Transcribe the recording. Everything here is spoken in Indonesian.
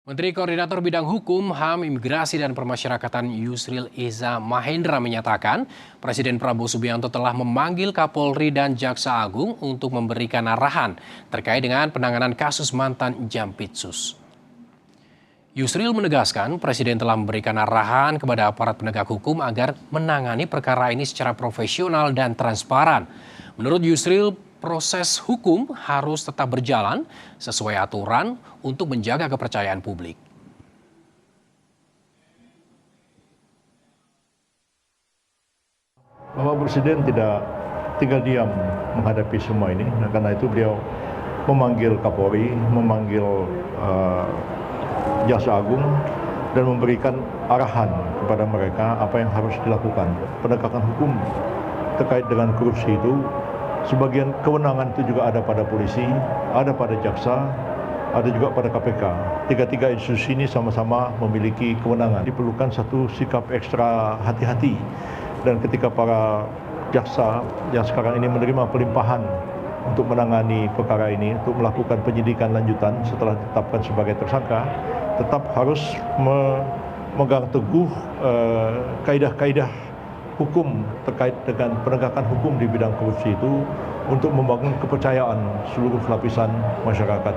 Menteri Koordinator Bidang Hukum, HAM, Imigrasi dan Permasyarakatan Yusril Iza Mahendra menyatakan Presiden Prabowo Subianto telah memanggil Kapolri dan Jaksa Agung untuk memberikan arahan terkait dengan penanganan kasus mantan Jampitsus. Yusril menegaskan Presiden telah memberikan arahan kepada aparat penegak hukum agar menangani perkara ini secara profesional dan transparan. Menurut Yusril, proses hukum harus tetap berjalan sesuai aturan untuk menjaga kepercayaan publik. Bapak Presiden tidak tinggal diam menghadapi semua ini, karena itu beliau memanggil Kapolri, memanggil Jaksa Agung, dan memberikan arahan kepada mereka apa yang harus dilakukan. Penegakan hukum terkait dengan korupsi itu, sebagian kewenangan itu juga ada pada polisi, ada pada jaksa, ada juga pada KPK. Tiga-tiga institusi ini sama-sama memiliki kewenangan. Diperlukan satu sikap ekstra hati-hati. Dan ketika para jaksa yang sekarang ini menerima pelimpahan untuk menangani perkara ini, untuk melakukan penyidikan lanjutan setelah ditetapkan sebagai tersangka, tetap harus memegang teguh kaidah-kaidah hukum terkait dengan penegakan hukum di bidang korupsi itu untuk membangun kepercayaan seluruh lapisan masyarakat.